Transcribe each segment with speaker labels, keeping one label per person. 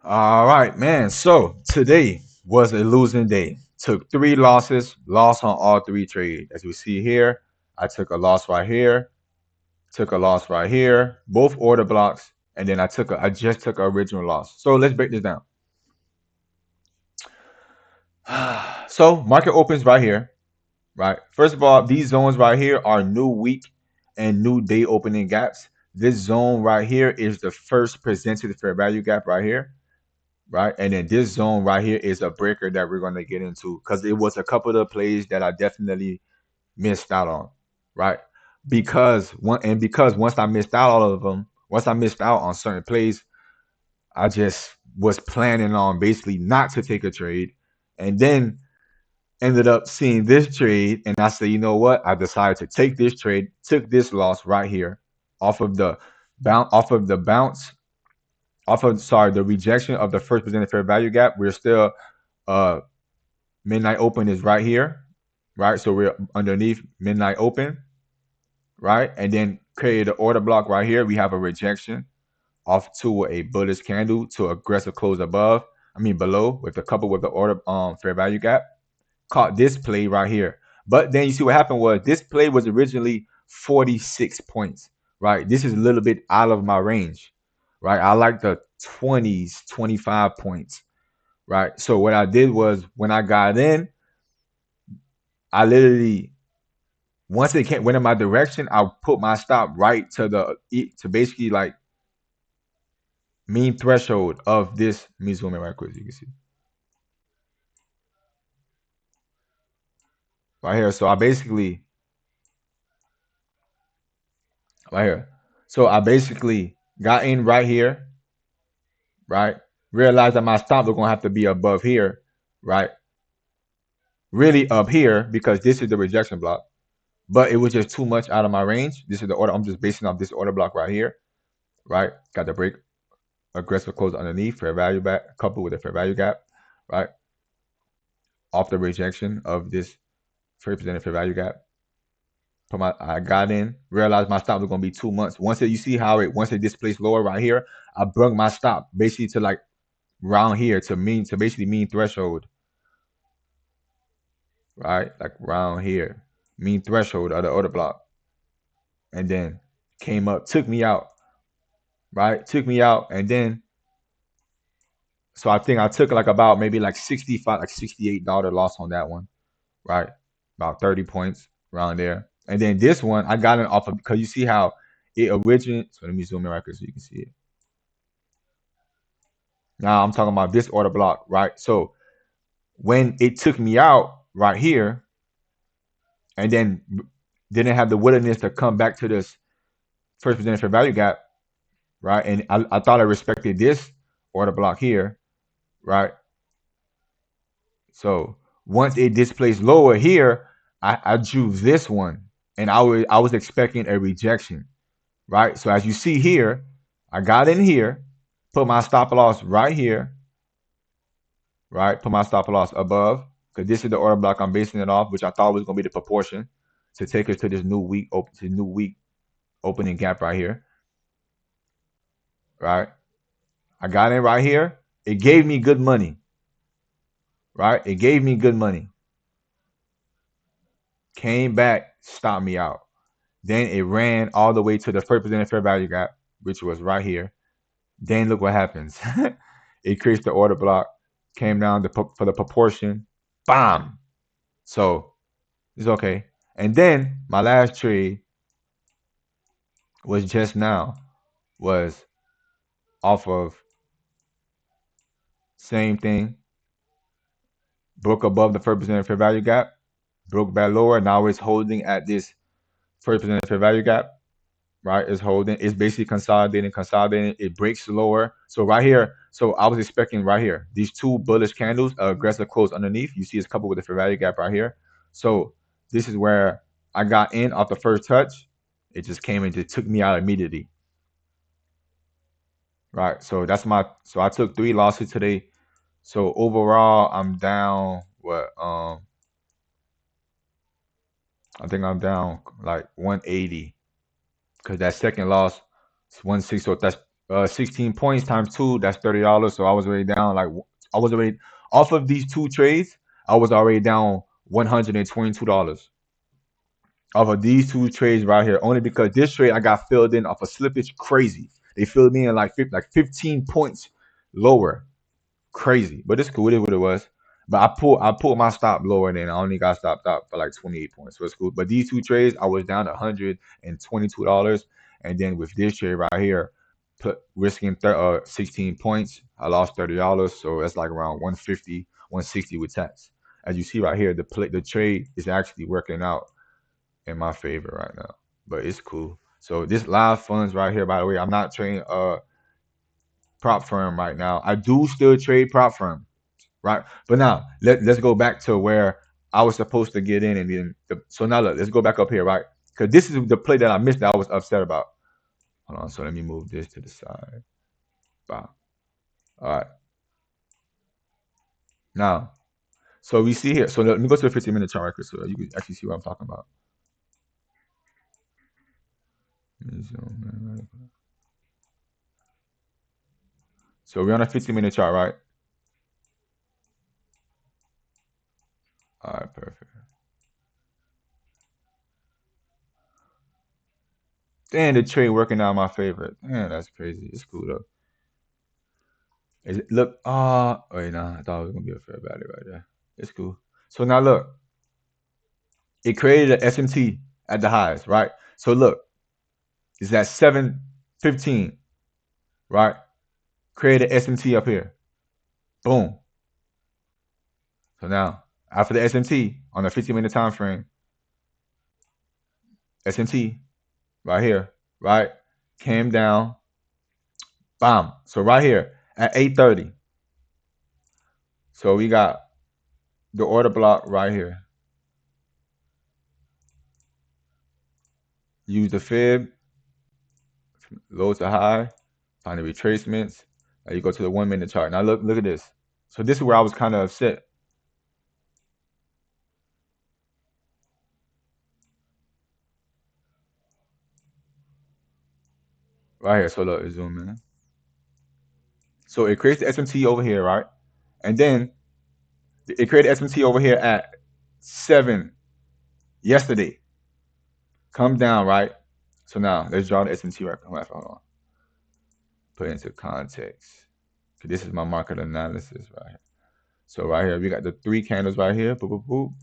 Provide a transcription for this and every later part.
Speaker 1: All right, man. So today was a losing day. Took three losses, lost on all three trades. As we see here, I took a loss right here, took a loss right here, both order blocks, and then I just took an original loss. So let's break this down. So market opens right here, right? First of all, these zones right here are new week and new day opening gaps. This zone right here is the first presented fair value gap right here, right? And then this zone right here is a breaker that we're going to get into because it was a couple of plays that I definitely missed out on, right? Because once I missed out all of them, once I missed out on certain plays, I just was planning on basically not to take a trade, and then ended up seeing this trade, and I said, you know what? I decided to take this trade, took this loss right here off of the bounce, off of sorry, the rejection of the first presented fair value gap. We're still uh midnight open is right here, right? So we're underneath midnight open, right? And then create an order block right here. We have a rejection off to a bullish candle to aggressive close above. I mean below with a couple with the order fair value gap. Caught this play right here. But then you see what happened was this play was originally 46 points, right? This is a little bit out of my range, right? I like the 20s, 25 points, right? So what I did was when I got in, I literally once it went in my direction, I put my stop right to to basically like mean threshold of this. Let me zoom in right quick so you can see right here. So I basically right here. So I basically got in right here, right? Realized that my stop was gonna have to be above here, right? Really up here because this is the rejection block, but it was just too much out of my range. This is the order. I'm just basing off this order block right here, right? Got the break aggressive close underneath fair value back coupled with a fair value gap, right? Off the rejection of this first presented fair value gap. I got in, realized my stop was gonna be 2 months. You see how it once it displaced lower right here, I brung my stop basically to like round here to basically mean threshold, right? Like round here, mean threshold of the order block, and then came up, took me out, right? Took me out, and then so I think I took like about maybe like 65, like $68 loss on that one, right? About 30 points around there. And then this one, I got it off of because you see how it originated. So let me zoom in right here so you can see it. Now I'm talking about this order block, right? So when it took me out right here, and then didn't have the willingness to come back to this first presented fair value gap, right? And I thought I respected this order block here, right? So once it displaced lower here, I drew this one, and I was expecting a rejection, right? So as you see here, I got in here, put my stop loss right here, right? Put my stop loss above because this is the order block I'm basing it off, which I thought was going to be the proportion to take us to this new week opening gap right here, right? I got in right here. It gave me good money, right? It gave me good money. Came back, stopped me out. Then it ran all the way to the first presented fair value gap, which was right here. Then look what happens. It creates the order block, came down for the proportion, bam. So it's okay. And then my last trade was just now, was off of same thing, broke above the first presented fair value gap, broke back lower. Now it's holding at this first presented fair value gap, right? It's holding. It's basically consolidating. It breaks lower. So right here, so I was expecting right here, these two bullish candles, aggressive close underneath. You see it's coupled with the fair value gap right here. So this is where I got in off the first touch. It just came and just took me out immediately. Right. So so I took three losses today. So overall I'm down I think I'm down like 180 because that second loss is 160. So 16 points times two, that's $30. So I was already down like I was already off of these two trades. I was already down $122 off of these two trades right here. Only because this trade I got filled in off a slippage crazy. They filled me in like 15 points lower. Crazy, but it's cool. It is what it was. But I pulled my stop lower than I only got stopped out for like 28 points. So it's cool. But these two trades, I was down $122, and then with this trade right here, risking 16 points, I lost $30. So that's like around 150, 160 with tax. As you see right here, the trade is actually working out in my favor right now. But it's cool. So this live funds right here, by the way, I'm not trading prop firm right now. I do still trade prop firm, right? But now let's go back to where I was supposed to get in, and then so now let's go back up here, right? Because this is the play that I missed that I was upset about. Hold on, so let me move this to the side. Wow. All right. Now, so we see here. So let me go to the 15-minute chart record so you can actually see what I'm talking about. So we're on a 15-minute chart, right? All right, perfect. Damn, the trade working out in my favor. Man, that's crazy. It's cool though. Look, wait, nah, I thought it was gonna be a fair value right there. It's cool. So now look, it created an SMT at the highs, right? So look, it's at 715, right? Created an SMT up here. Boom. So now, after the SMT on a 15-minute time frame, SMT right here, right? Came down, bam. So right here at 8:30. So we got the order block right here. Use the fib, low to high, find the retracements. Now you go to the 1-minute chart. Now look at this. So this is where I was kind of upset. Right here. So look, zoom in. So it creates the SMT over here, right? And then it created SMT over here at 7 yesterday. Come down, right? So now let's draw the SMT right. Hold on. Put it into context. This is my market analysis right here. So right here, we got the 3 candles right here. Boop, boop, boop.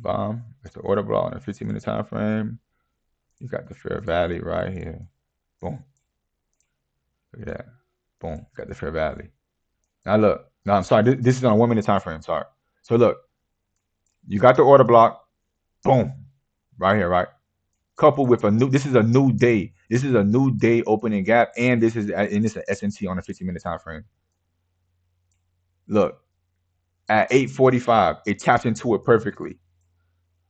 Speaker 1: Bomb. It's the order block on a 15-minute time frame. You got the fair value right here. Boom. Look at that. Boom. Got the fair value. Now look. No, I'm sorry. This is on a 1-minute time frame. Sorry. So look. You got the order block. Boom. Right here, right? Coupled with this is a new day. This is a new day opening gap, and this is an SNT on a 15-minute time frame. Look. At 8:45, it taps into it perfectly.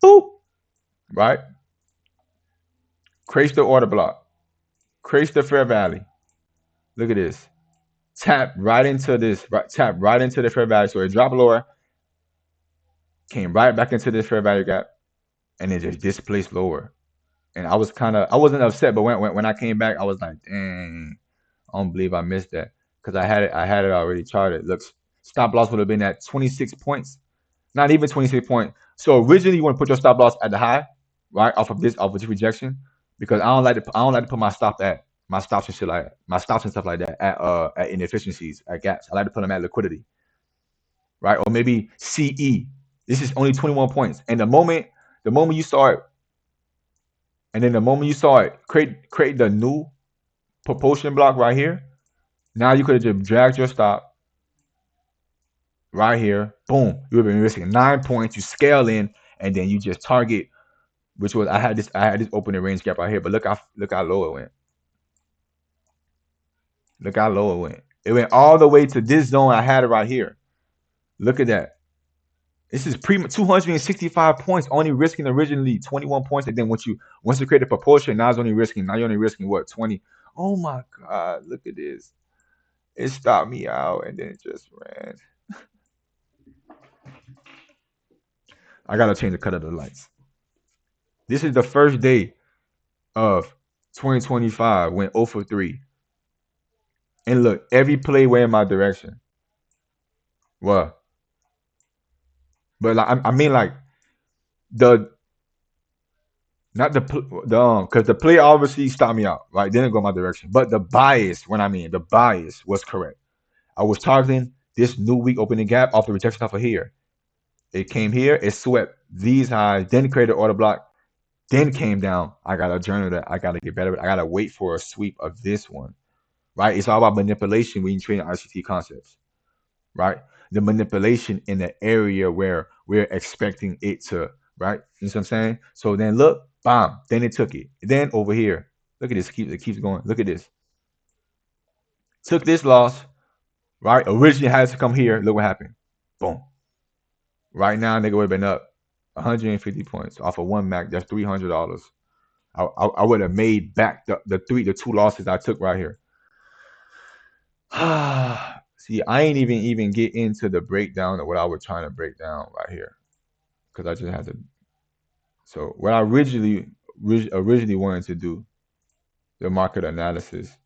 Speaker 1: Boop. Right? Creates the order block. Creates the fair value. Look at this. Tap right into this. Tap right into the fair value. So it dropped lower. Came right back into this fair value gap. And it just displaced lower. And I wasn't upset, but when I came back, I was like, dang, I don't believe I missed that. Because I had it already charted. Looks stop loss would have been at 26 points. Not even 26 points. So originally you want to put your stop loss at the high, right? Off of this rejection. Because I don't like to put my stops and shit like that, my stops and stuff like that at inefficiencies, at gaps. I like to put them at liquidity. Right? Or maybe CE. This is only 21 points. And the moment you saw it, and then the moment you saw it, create the new propulsion block right here. Now you could have just dragged your stop right here. Boom. You would have been risking 9 points. You scale in, and then you just target, which was I had this opening range gap right here, but look how low it went. Look how low it went. It went all the way to this zone. I had it right here. Look at that. This is 265 points, only risking originally 21 points, and then once you create a proportion, now you're only risking what, 20? Oh my god, look at this. It stopped me out and then it just ran. I gotta change the cut of the lights. This is the first day of 2025 went 0 for 3. And look, every play went in my direction. Well, but like I mean like the not the because the play obviously stopped me out, right? Didn't go my direction. But the bias, when I mean the bias was correct. I was targeting this new week opening gap off the rejection off of here. It came here, it swept these highs, then created order block, then came down. I gotta journal that. I gotta get better. I gotta wait for a sweep of this one. Right? It's all about manipulation when you train RCT concepts. Right? The manipulation in the area where we're expecting it to, right? You know what I'm saying? So then look, bam, then it took it. Then over here, look at this, it keeps going. Look at this. Took this loss, right? Originally had to come here. Look what happened. Boom. Right now, nigga would have been up 150 points off of one Mac. That's $300. I would have made back the two losses I took right here. See, I ain't even get into the breakdown of what I was trying to break down right here because I just had to. So what I originally wanted to do, the market analysis.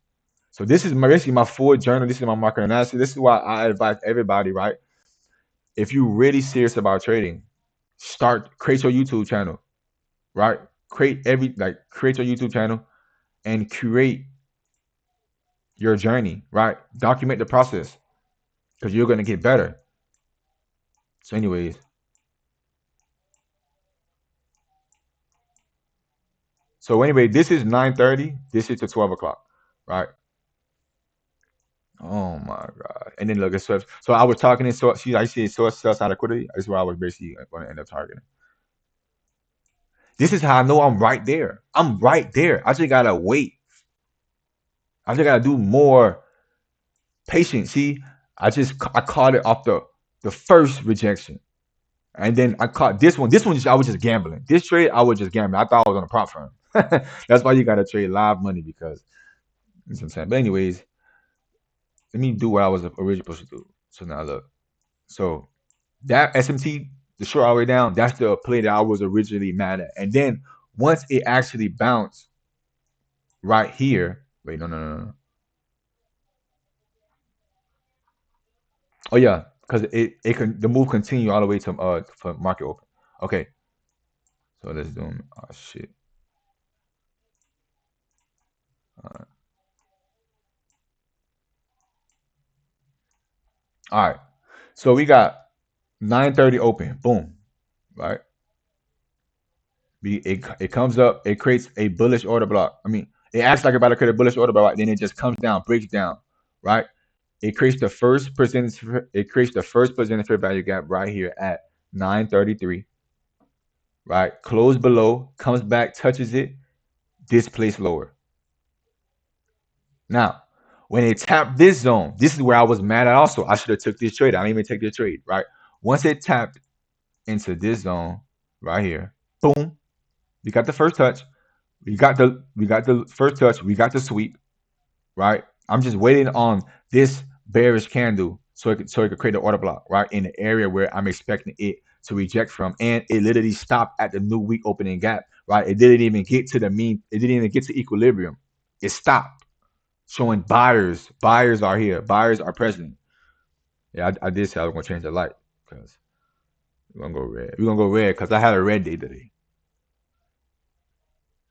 Speaker 1: So this is basically my full journal. This is my market analysis. This is why I advise everybody, right? If you're really serious about trading, create your YouTube channel, right? Create your YouTube channel and create your journey, right? Document the process because you're gonna get better. So, anyways, this is 9:30. This is to 12 o'clock, right? Oh my god! And then look at Swift. So I was talking in so I see source sell side liquidity. This is where I was basically going to end up targeting. This is how I know I'm right there. I'm right there. I just gotta wait. I just gotta do more patience. See, I caught it off the first rejection. And then I caught this one. This one, I was just gambling. This trade, I was just gambling. I thought I was on a prop firm. That's why you got to trade live money because you know what I'm saying. But anyways, let me do what I was originally supposed to do. So now look. So that SMT, the short all the way down, that's the play that I was originally mad at. And then once it actually bounced right here. Wait, no. Oh yeah, because the move continue all the way to for market open. Okay, so let's do them. Oh shit. All right. So we got 9:30 open. Boom. Right. It comes up. It creates a bullish order block. I mean, it acts like about to create a bullish order block. Right? Then it just comes down, breaks down. Right. It creates the first percentage. It creates the first percentage fair value gap right here at 9:33. Right. Close below. Comes back. Touches it. Displace lower. Now, when it tapped this zone, this is where I was mad at. Also, I should have took this trade. I didn't even take this trade. Right. Once it tapped into this zone right here, boom. We got the first touch. We got the first touch. We got the sweep, right? I'm just waiting on this bearish candle so it could create an order block, right? In the area where I'm expecting it to reject from. And it literally stopped at the new week opening gap, right? It didn't even get to the mean, it didn't even get to equilibrium. It stopped. Showing buyers. Buyers are here. Buyers are present. Yeah, I did say I was gonna change the light because we're gonna go red. We're gonna go red because I had a red day today.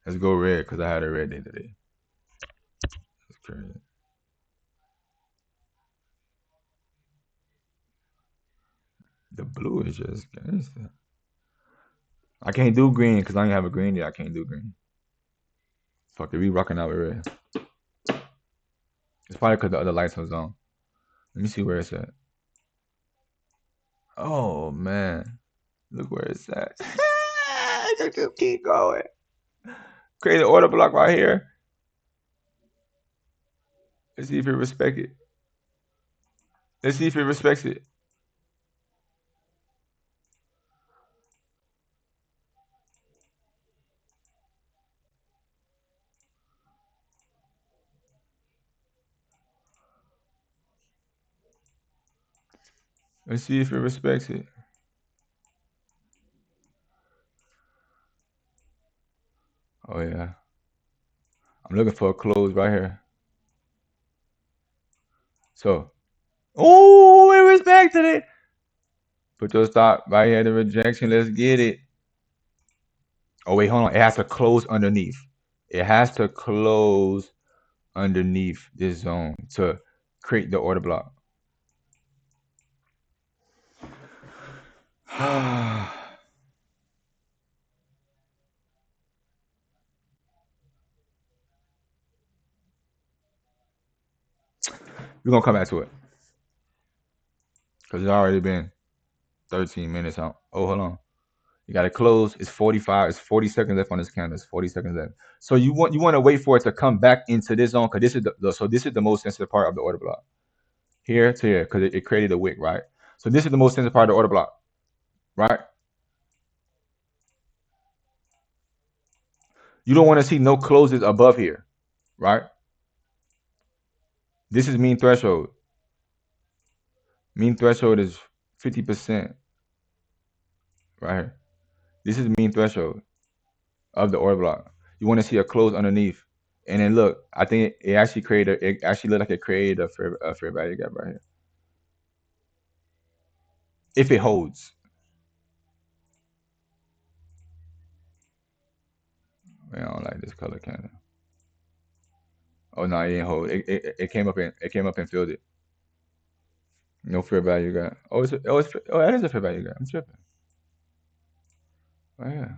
Speaker 1: Let's go red because I had a red day today. That's crazy. The blue is just gangster. I can't do green because I don't have a green yet. I can't do green. Fuck it, we rocking out with red. It's probably because the other lights was on. Let me see where it's at. Oh man, look where it's at. Just keep going. Create an order block right here. Let's see if it respects it. Let's see if it respects it. Let's see if it respects it. Oh yeah. I'm looking for a close right here. So, oh, it respected it. Put your stop right here. The rejection. Let's get it. Oh wait, hold on. It has to close underneath. It has to close underneath this zone to create the order block. We're gonna come back to it because it's already been 13 minutes out. Oh, hold on. You got to close. It's 45. It's 40 seconds left on this candle. It's 40 seconds left. So you want to wait for it to come back into this zone because this is this is the most sensitive part of the order block. Here to here because it created a wick, right? So this is the most sensitive part of the order block, right? You don't want to see no closes above here, right? This is mean threshold. Mean threshold is 50% right here. This is mean threshold of the order block. You want to see a close underneath. And then look, I think it actually created it actually looked like it created a fair value gap right here. If it holds. Man, I don't like this color candle. Oh no, it didn't hold. It came up and filled it. No fair value gap. Oh, that is a fair value gap. I'm tripping. Oh yeah.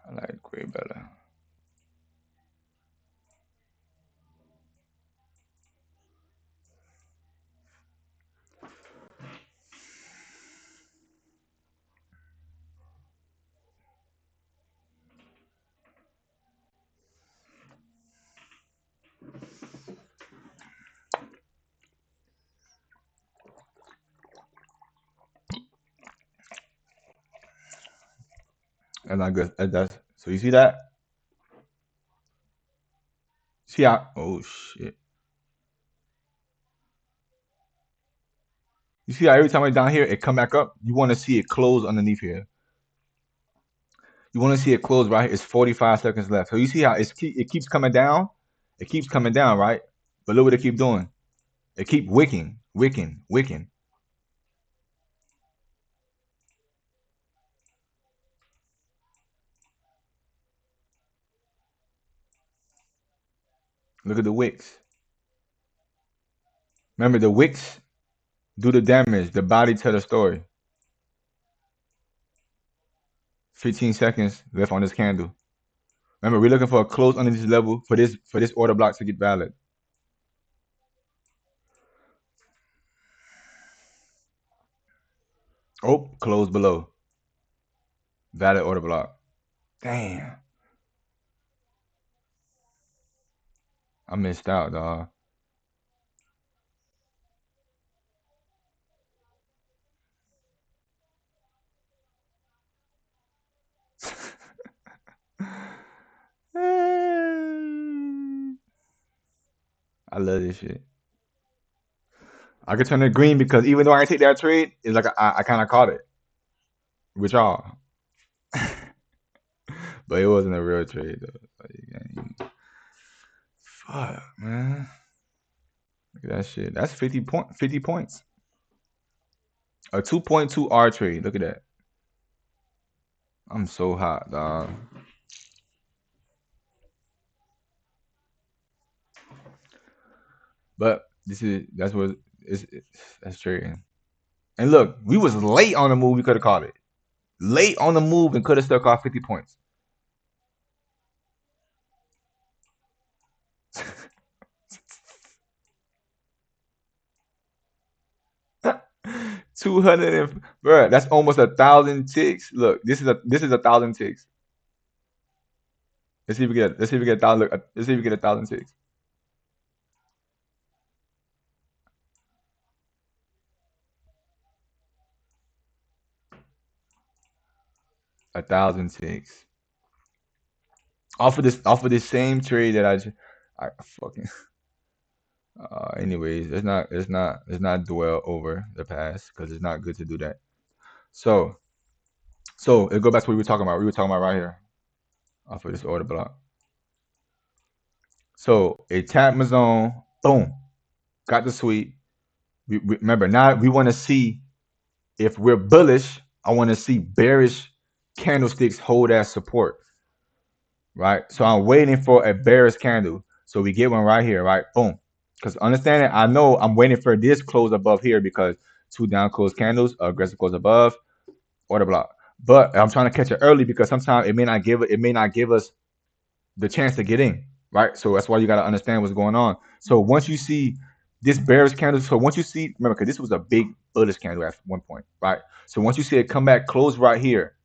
Speaker 1: I like gray better. That's not good. That's so you see that? See how oh shit. You see how every time I down here it come back up? You want to see it close underneath here. You want to see it close right here. It's 45 seconds left. So you see how it keeps coming down? It keeps coming down, right? But look what it keep doing. It keep wicking, wicking, wicking. Look at the wicks. Remember the wicks do the damage. The body tell the story. 15 seconds left on this candle. Remember, we're looking for a close under this level for this order block to get valid. Oh, close below. Valid order block. Damn. I missed out, dog. I love this shit. I could turn it green because even though I take that trade, it's like I kind of caught it with y'all, but it wasn't a real trade though. Like, fuck, man. Look at that shit. That's 50 points. A 2.2 R trade. Look at that. I'm so hot, dog. But that's trading. And look, we was late on the move. We could have caught it. Late on the move and could have stuck off 50 points. Two hundred and bro, that's almost 1,000 ticks. Look, this is 1,000 ticks. Let's see if we get 1,000. Let's see if we get 1,000 ticks. 1,000 ticks. Off of this same trade that I fucking Anyways, it's not dwell over the past because it's not good to do that. So it go back to what we were talking about. We were talking about right here off of this order block. So it tapped my zone, boom, got the sweep. Remember now we want to see if we're bullish. I want to see bearish candlesticks hold as support, right? So I'm waiting for a bearish candle. So we get one right here, right? Boom. Because understanding, I know I'm waiting for this close above here because two down close candles, aggressive close above, order block. But I'm trying to catch it early because sometimes it may not give us the chance to get in, right? So that's why you got to understand what's going on. So once you see this bearish candle, so once you see, remember, because this was a big bullish candle at one point, right? So once you see it come back, close right here,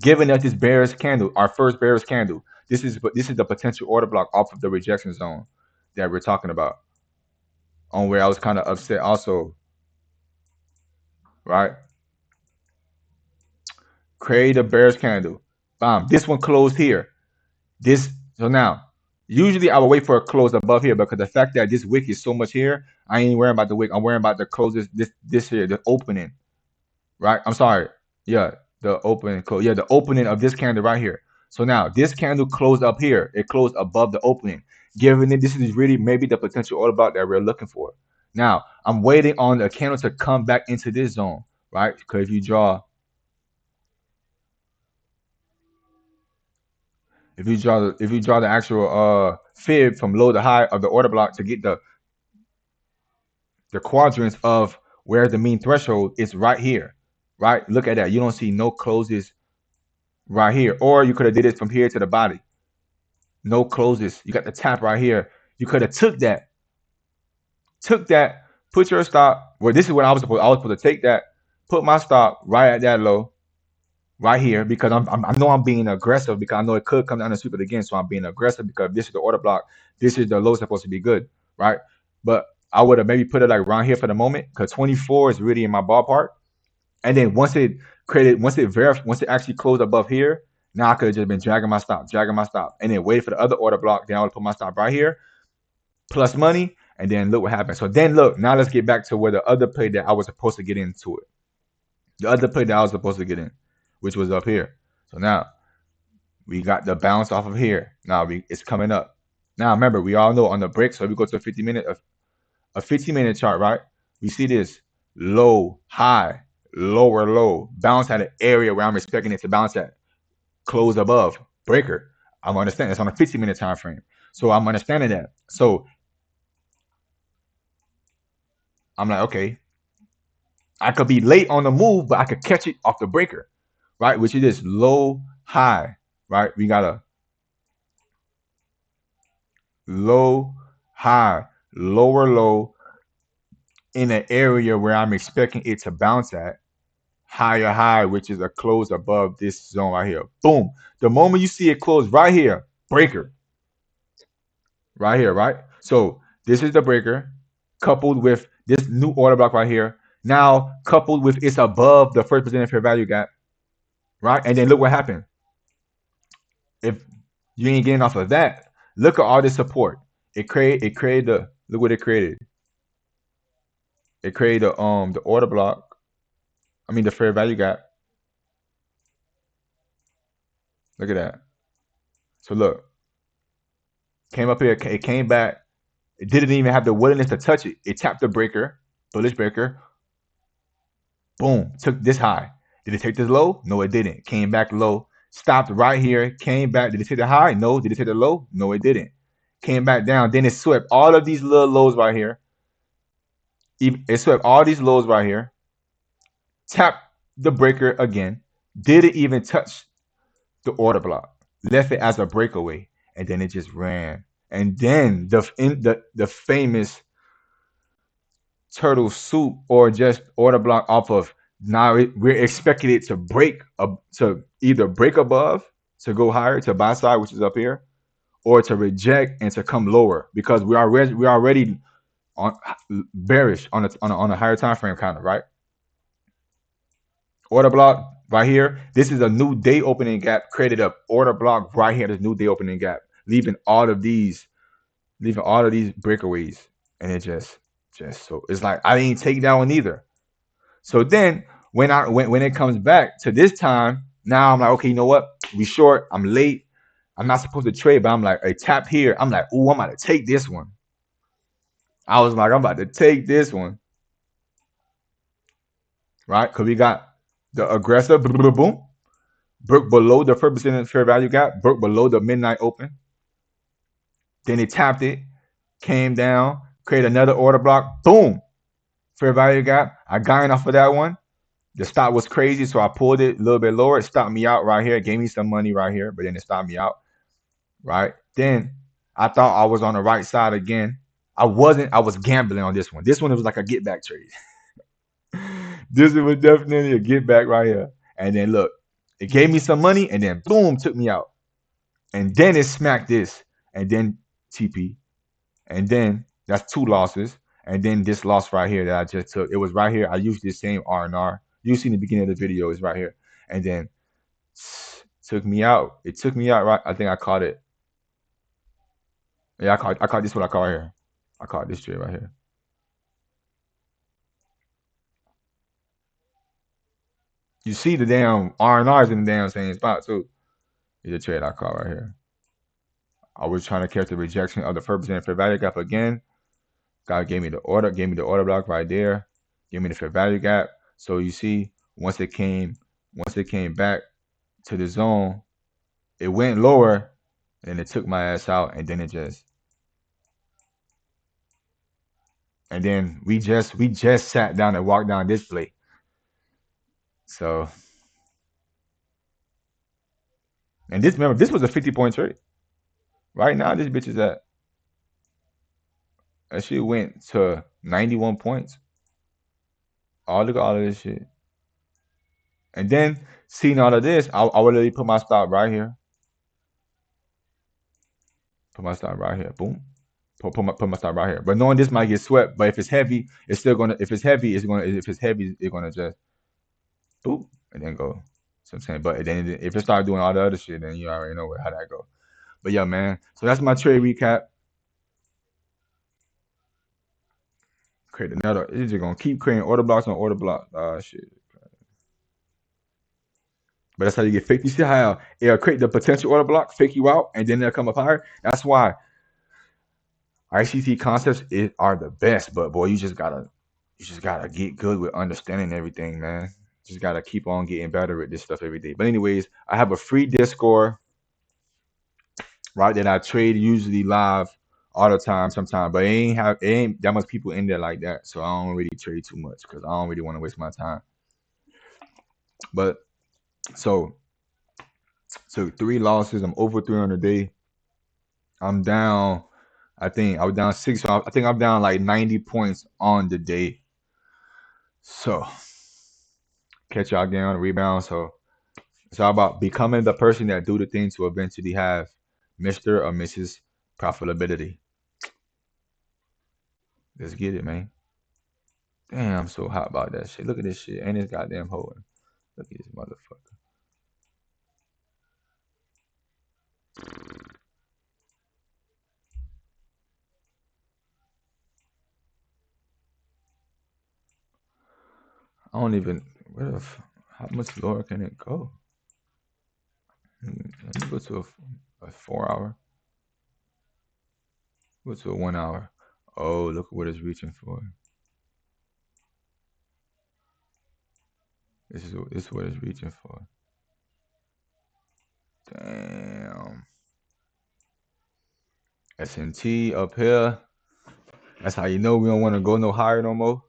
Speaker 1: giving us this bearish candle, our first bearish candle, this is the potential order block off of the rejection zone that we're talking about, on where I was kind of upset also, right? Create a bearish candle, bam. This one closed here. This so now, usually I would wait for a close above here because the fact that this wick is so much here, I ain't worrying about the wick. I'm worrying about the closes. This here, the opening, right? I'm sorry, yeah, the opening close, yeah, the opening of this candle right here. So now this candle closed up here. It closed above the opening, giving it this is really maybe the potential order block that we're looking for. Now I'm waiting on the candle to come back into this zone, right? Because if you draw the actual fib from low to high of the order block to get the quadrants of where the mean threshold is right here, right? Look at that. You don't see no closes right here, or you could have did it from here to the body. No closes. You got the tap right here. You could have took that, put your stop. Well, this is what I was supposed to take that, put my stop right at that low, right here, because I know I'm being aggressive because I know it could come down and sweep it again. So I'm being aggressive because this is the order block. This is the low supposed to be good, right? But I would have maybe put it like around here for the moment because 24 is really in my ballpark. And then once it actually closed above here, now I could have just been dragging my stop, and then wait for the other order block. Then I would put my stop right here, plus money, and then look what happened. So then look, now let's get back to where the other play that I was supposed to get into it. The other play that I was supposed to get in, which was up here. So now we got the bounce off of here. Now it's coming up. Now remember, we all know on the break. So if we go to a 15-minute chart, right? We see this low, high, lower, low, bounce at an area where I'm expecting it to bounce at, close above, breaker. I'm understanding it's on a 15-minute time frame. So I'm understanding that. So I'm like, okay, I could be late on the move, but I could catch it off the breaker, right? Which is this low, high, right? We got a low, high, lower, low in an area where I'm expecting it to bounce at, higher high, which is a close above this zone right here. Boom. The moment you see it close right here, breaker. Right here, right? So this is the breaker coupled with this new order block right here. Now coupled with it's above the first presented fair value gap, right? And then look what happened. If you ain't getting off of that, look at all this support. It created the look what it created. It created the order block. I mean the fair value gap. Look at that. So look, came up here, it came back. It didn't even have the willingness to touch it. It tapped the breaker, bullish breaker. Boom, took this high. Did it take this low? No, it didn't. Came back low, stopped right here, came back. Did it take the high? No. Did it take the low? No, it didn't. Came back down. Then it swept all of these little lows right here. It swept all these lows right here. Tapped the breaker again. Didn't even touch the order block. Left it as a breakaway, and then it just ran. And then the famous turtle soup or just order block off of now we're expecting it to to either break above to go higher to buy side, which is up here, or to reject and to come lower because we already on bearish on a higher time frame kind of, right? Order block right here. This is a new day opening gap, created a order block right here. This new day opening gap, leaving all of these breakaways. and it just so it's like I didn't take that one either. So then when it comes back to this time, now I'm like, okay, you know what? We short. I'm late. I'm not supposed to trade, but I'm like, a tap here. I'm like, ooh, I'm about to take this one. I was like, I'm about to take this one, right? Because we got the aggressive, boom, boom, boom, broke below the 1% fair value gap, broke below the midnight open. Then it tapped it, came down, created another order block, boom, fair value gap. I got in off of that one. The stop was crazy, so I pulled it a little bit lower. It stopped me out right here. It gave me some money right here, but then it stopped me out, right? Then I thought I was on the right side again. I wasn't. I was gambling on this one. This one was like a get back trade. This was definitely a get back right here. And then look, it gave me some money, and then boom, took me out. And then it smacked this, and then TP, and then that's two losses, and then this loss right here that I just took. It was right here. I used the same R&R. You see in the beginning of the video is right here, and then took me out. It took me out right. I think I caught it. Yeah, I caught this one. I caught here. I caught this trade right here. You see the damn R&Rs in the damn same spot too. It's a trade I caught right here. I was trying to catch the rejection of the 1% fair value gap again. God gave me the order block right there. Gave me the fair value gap. So you see, once it came back to the zone, it went lower, and it took my ass out, and then and then we just sat down and walked down this play. So, and remember, this was a 50-point trade. Right now, this bitch is at, that shit went to 91 points. Oh, look at all of this shit. And then seeing all of this, I would literally put my stop right here. Put my stop right here. Boom. Put my stop right here. But knowing this might get swept, but if it's heavy, it's still gonna. If it's heavy, it's gonna just boop and then go. So I'm saying, but then if it start doing all the other shit, then you already know how that go. But yeah, man. So that's my trade recap. Create another. It's just gonna keep creating order blocks on order blocks. Shit. But that's how you get fake. You see how it'll create the potential order block, fake you out, and then they'll come up higher. That's why ICT concepts are the best. But boy, you just gotta get good with understanding everything, man. Just gotta keep on getting better with this stuff every day. But anyways, I have a free Discord, right? That I trade usually live all the time, sometimes, but it ain't that much people in there like that. So I don't really trade too much because I don't really want to waste my time. But so three losses. I'm over 300 a day. I'm down. I think I was down six. So I think I'm down like 90 points on the day. So catch y'all again on the rebound. So it's all about becoming the person that do the things to eventually have Mr. or Mrs. Profitability. Let's get it, man. Damn, I'm so hot about that shit. Look at this shit. And this goddamn hole. Look at this motherfucker. I don't even. How much lower can it go? Let me go to a 4 hour. Go to a 1 hour. Oh, look what it's reaching for. This is what it's reaching for. Damn. S&T up here. That's how you know we don't want to go no higher no more.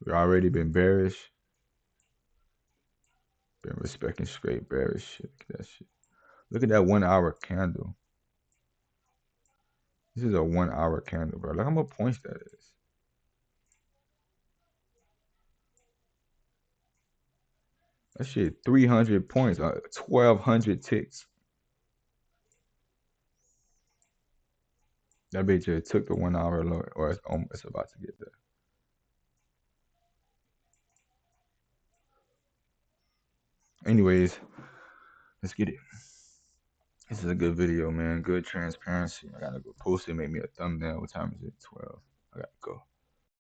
Speaker 1: We already been bearish. Been respecting straight bearish shit. Look at that shit. Look at that 1 hour candle. This is a 1 hour candle, bro. Look how much points that is. That shit 300 points, 1,200 ticks. That bitch just took the 1 hour low, or it's about to get there. Anyways, let's get it. This is a good video, man. Good transparency. I gotta go post it. Make me a thumbnail. What time is it? 12.